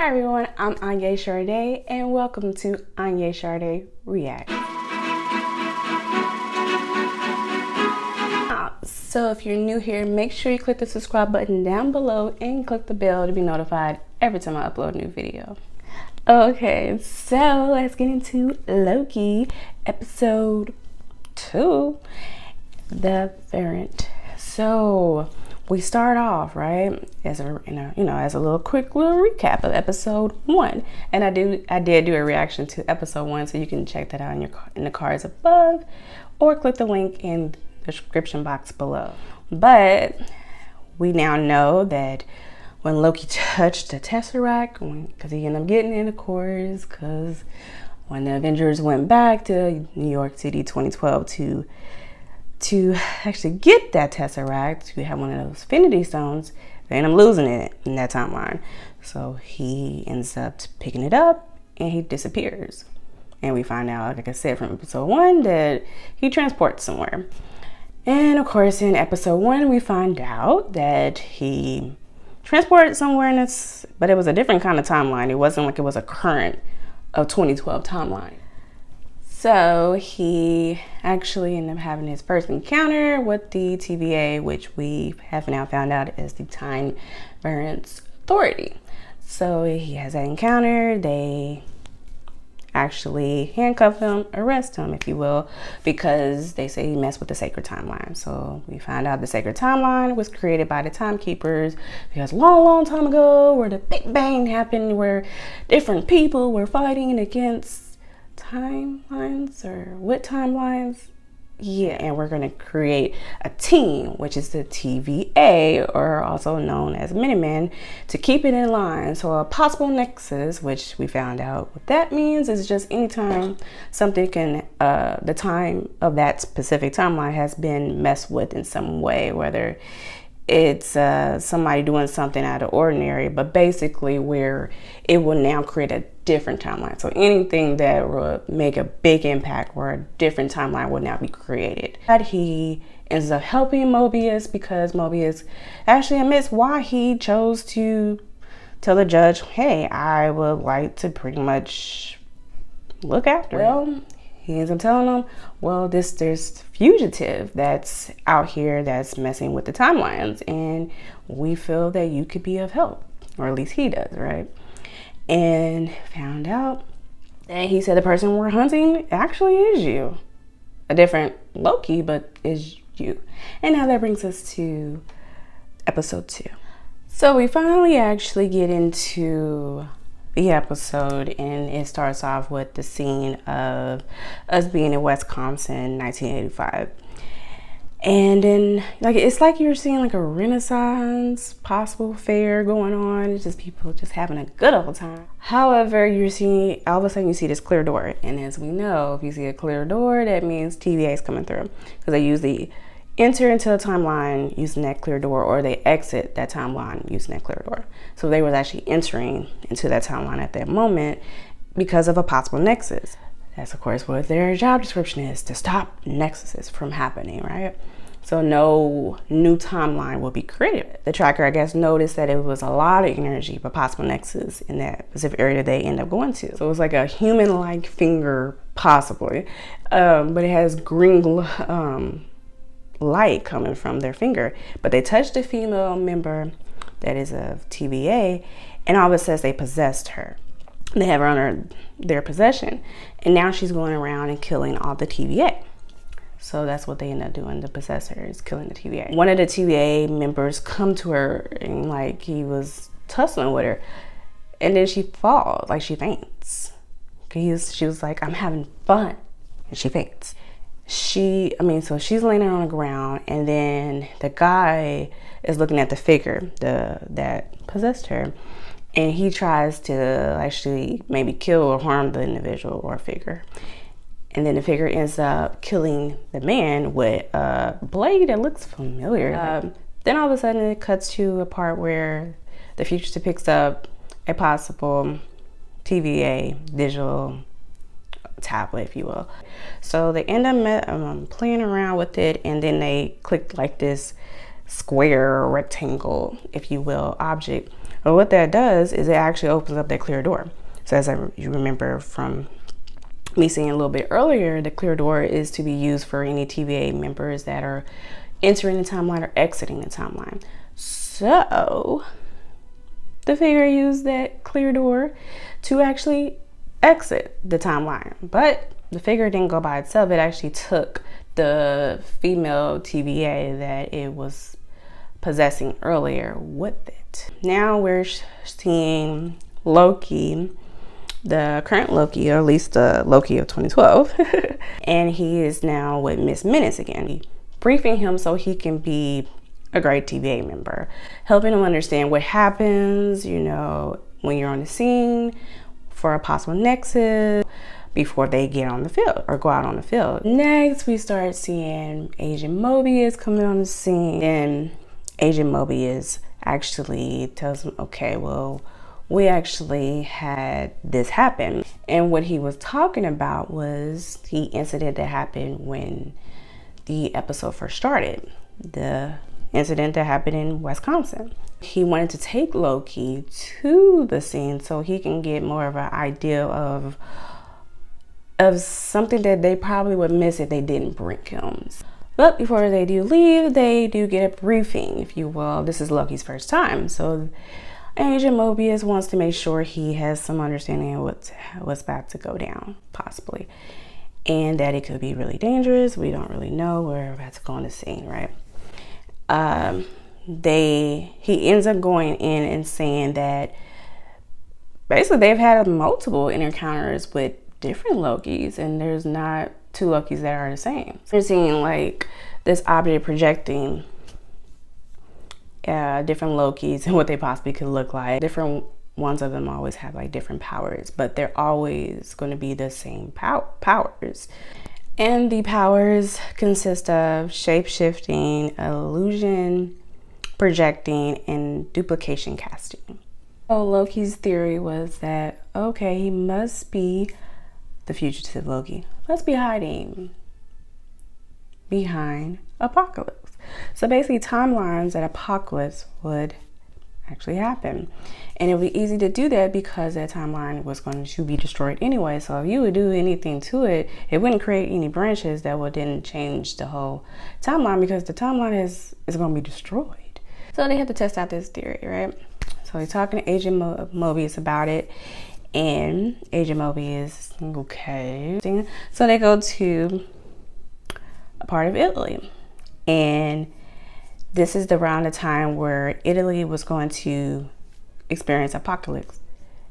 Hi everyone, I'm Ania Sade and welcome to Ania Sade Reacts. So if you're new here, make sure you click the subscribe button down below and click the bell to be notified every time I upload a new video. Okay, so let's get into Loki episode 2, the variant. So we start off right as a as a little quick little recap of episode 1, and I did do a reaction to episode 1, so you can check that out in the cards above, or click the link in the description box below. But we now know that when Loki touched the Tesseract, because he ended up getting it, of course, because when the Avengers went back to New York City 2012 to actually get that Tesseract, to have one of those Infinity Stones, they end up losing it in that timeline. So he ends up picking it up and he disappears. And we find out, like I said, from episode 1 that he transports somewhere. And of course, in episode 1, we find out that he transported somewhere, but it was a different kind of timeline. It wasn't like it was a current of 2012 timeline. So he actually ended up having his first encounter with the TVA, which we have now found out is the Time Variance Authority. So he has that encounter. They actually handcuff him, arrest him, if you will, because they say he messed with the sacred timeline. So we find out the sacred timeline was created by the timekeepers because long time ago, where the Big Bang happened, where different people were fighting against timelines, or what timelines? Yeah, and we're going to create a team, which is the TVA, or also known as Minutemen, to keep it in line. So a possible nexus, which we found out what that means, is just anytime something can, the time of that specific timeline has been messed with in some way, whether it's somebody doing something out of ordinary, but basically where it will now create a different timeline. So anything that will make a big impact, where a different timeline will now be created. But he ends up helping Mobius because Mobius actually admits why he chose to tell the judge, hey, I would like to pretty much look after him. He ends up telling them, well, there's fugitive that's out here that's messing with the timelines, and we feel that you could be of help, or at least he does, right? And found out that he said the person we're hunting actually is you. A different Loki, but is you. And now that brings us to episode 2. So we finally actually get into the episode, and it starts off with the scene of us being in Wisconsin, 1985. And then, it's like you're seeing like a Renaissance possible fair going on. It's just people just having a good old time. However, all of a sudden you see this clear door. And as we know, if you see a clear door, that means TVA is coming through. Because they usually enter into a timeline using that clear door, or they exit that timeline using that clear door. So they were actually entering into that timeline at that moment because of a possible nexus. That's of course what their job description is, to stop nexuses from happening, right? So no new timeline will be created. The tracker, I guess, noticed that it was a lot of energy for possible nexus in that specific area they end up going to. So it was like a human-like finger, possibly, but it has green light coming from their finger. But they touched a female member that is of TVA, and all of it says they possessed her. They have her under their possession, and now she's going around and killing all the TVA. So that's what they end up doing. The possessor is killing the TVA. One of the TVA members come to her, and like he was tussling with her, and then she falls, like she faints. She was like, I'm having fun, and she faints. So she's laying there on the ground, and then the guy is looking at the figure that possessed her, and he tries to actually maybe kill or harm the individual or figure. And then the figure ends up killing the man with a blade that looks familiar. Then all of a sudden it cuts to a part where the fugitive picks up a possible TVA digital tablet, if you will. So they end up playing around with it, and then they click like this square or rectangle, if you will, object But what that does is it actually opens up that clear door. So as you remember from me saying a little bit earlier, the clear door is to be used for any TVA members that are entering the timeline or exiting the timeline. So the figure used that clear door to actually exit the timeline, but the figure didn't go by itself. It actually took the female TVA that it was possessing earlier with it. Now we're seeing Loki, the current Loki, or at least the Loki of 2012, and he is now with Miss Menace again, briefing him so he can be a great TVA member, helping him understand what happens, you know, when you're on the scene for a possible nexus before they get on the field or go out on the field. Next, we start seeing Agent Mobius coming on the scene, and Agent Mobius actually tells him, okay, well, we actually had this happen. And what he was talking about was the incident that happened when the episode first started, the incident that happened in Wisconsin. He wanted to take Loki to the scene so he can get more of an idea of something that they probably would miss if they didn't bring him. But before they do leave, they do get a briefing, if you will. This is Loki's first time, so Agent Mobius wants to make sure he has some understanding of what's about to go down, possibly, and that it could be really dangerous. We don't really know. We're about to go on the scene, right? He ends up going in and saying that basically they've had multiple encounters with different Lokis, and there's not two Lokis that are the same. They're seeing like this object projecting different Lokis and what they possibly could look like. Different ones of them always have like different powers, but they're always going to be the same powers. And the powers consist of shape-shifting, illusion, projecting, and duplication casting. So Loki's theory was that, okay, he must be the fugitive Loki. Must be hiding behind Apocalypse. So basically timelines that Apocalypse would actually happen. And it would be easy to do that because that timeline was going to be destroyed anyway. So if you would do anything to it, it wouldn't create any branches that would then change the whole timeline, because the timeline is going to be destroyed. So they have to test out this theory, right? So he's talking to Agent Mobius about it, and Agent Mobius, okay. So they go to a part of Italy, and this is around the time where Italy was going to experience apocalypse.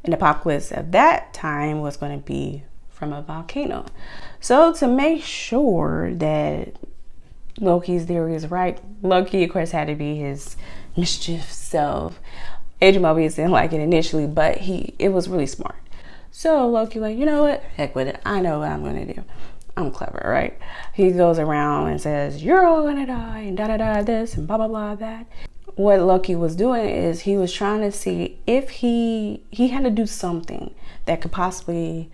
And the apocalypse of that time was going to be from a volcano. So to make sure that Loki's theory is right, Loki, of course, had to be his mischief self. Agent Mobius didn't like it initially, but it was really smart. So Loki like, you know what? Heck with it. I know what I'm going to do. I'm clever, right? He goes around and says, you're all gonna die, and da-da-da this, and blah-blah-blah that. What Loki was doing is he was trying to see if he had to do something that could possibly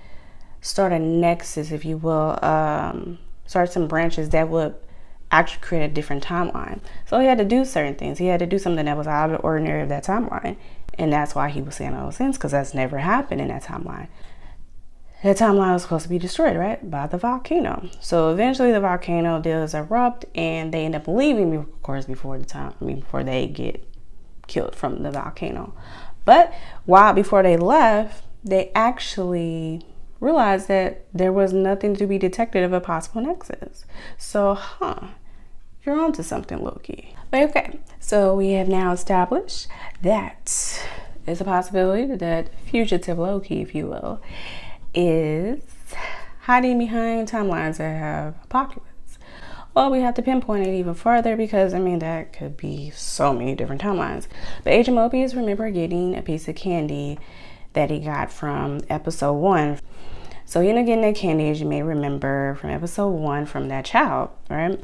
start a nexus, if you will, start some branches that would actually create a different timeline. So he had to do certain things. He had to do something that was out of the ordinary of that timeline. And that's why he was saying all those things, because that's never happened in that timeline. That timeline was supposed to be destroyed, right, by the volcano. So eventually the volcano does erupt, and they end up leaving, of course, before they get killed from the volcano. But before they left, they actually realized that there was nothing to be detected of a possible nexus. So, you're onto something, Loki. But okay, so we have now established that it's a possibility that fugitive Loki, if you will, is hiding behind timelines that have apocalypse. Well, we have to pinpoint it even further, because that could be so many different timelines. But Agent Mobius, remember getting a piece of candy that he got from episode 1. So he ended up getting that candy, as you may remember, from episode 1, from that child, right,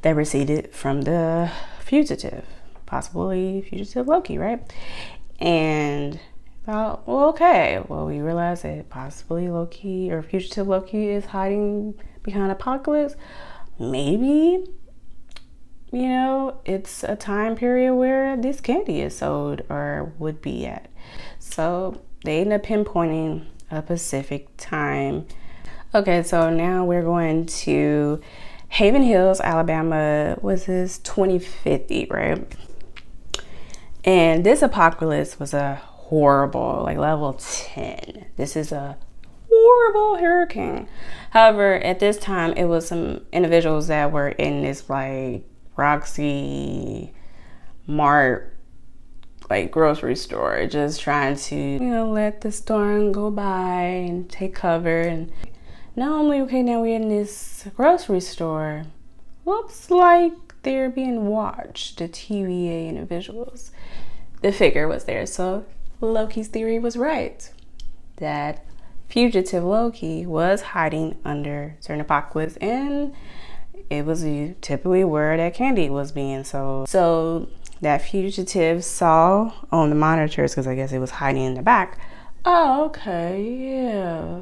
that received it from the fugitive, possibly fugitive Loki, right? And thought, well, okay, we realized that possibly Loki or fugitive Loki is hiding behind Apocalypse. Maybe you know, it's a time period where this candy is sold or would be at. So they end up pinpointing a specific time. Okay, so now we're going to Haven Hills, Alabama. Was this 2050, right? And this apocalypse was a horrible, like level 10. This is a horrible hurricane. However, at this time, it was some individuals that were in this like Roxy Mart, like grocery store, just trying to, you know, let the storm go by and take cover. And not only, okay, now we're in this grocery store, looks like they're being watched, the TVA individuals. The figure was there, so Loki's theory was right, that fugitive Loki was hiding under certain apocalypse, and it was typically where that candy was being sold. So that fugitive saw on the monitors, because I guess it was hiding in the back. Oh, okay, yeah.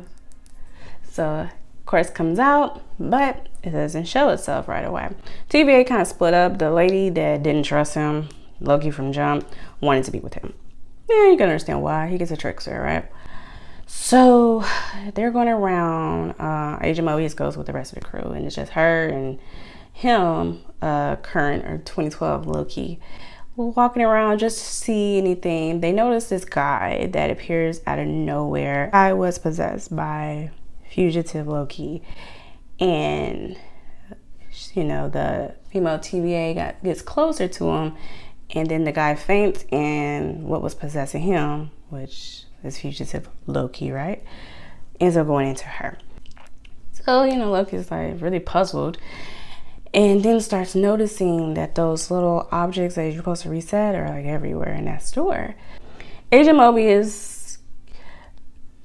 So of course comes out, but it doesn't show itself right away. TVA kind of split up. The lady that didn't trust him, Loki from jump, wanted to be with him. Yeah, you can understand why. He gets a trickster, right? So they're going around. Agent Mobius goes with the rest of the crew, and it's just her and him, current or 2012 Loki, walking around just to see anything. They notice this guy that appears out of nowhere. I was possessed by fugitive Loki, and you know, the female TVA gets closer to him, and then the guy faints, and what was possessing him, which is fugitive Loki, right, ends up going into her. So, you know, Loki's like really puzzled, and then starts noticing that those little objects that you're supposed to reset are like everywhere in that store. Agent Mobius,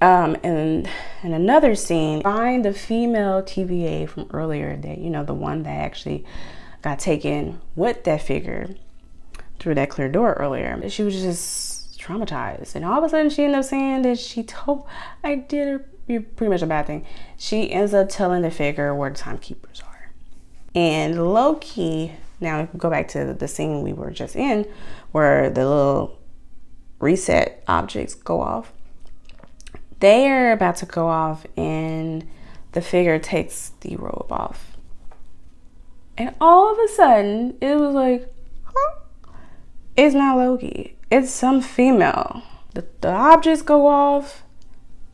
in another scene, find the female TVA from earlier, that, you know, the one that actually got taken with that figure through that clear door earlier. She was just traumatized, and all of a sudden she ended up saying that she told, I did pretty much a bad thing. She ends up telling the figure where the timekeepers are. And Loki, now go back to the scene we were just in, where the little reset objects go off. They're about to go off, and the figure takes the robe off. And all of a sudden, it was like, huh? It's not Loki. It's some female. The objects go off,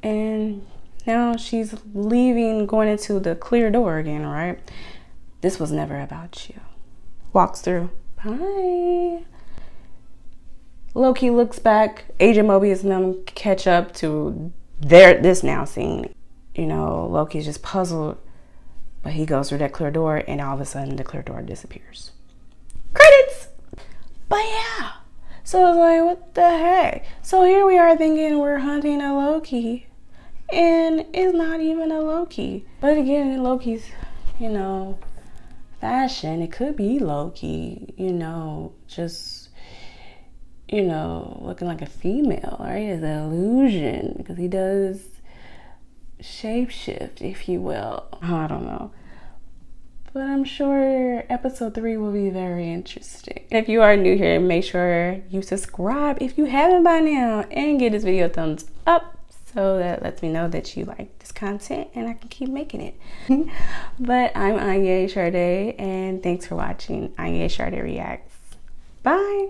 and now she's leaving, going into the clear door again, right? This was never about you. Walks through. Bye. Loki looks back. Agent Mobius and them catch up to this now scene. You know, Loki's just puzzled, but he goes through that clear door, and all of a sudden the clear door disappears. Credits! But yeah, so it's like, what the heck? So here we are thinking we're hunting a Loki, and it's not even a Loki. But again, in Loki's, you know, fashion, it could be Loki, you know, just, you know, looking like a female, right? It's an illusion, because he does shapeshift, if you will. I don't know. But I'm sure episode 3 will be very interesting. If you are new here, make sure you subscribe if you haven't by now, and give this video a thumbs up, so that lets me know that you like this content and I can keep making it. But I'm Ania Sade, and thanks for watching Ania Sade Reacts. Bye.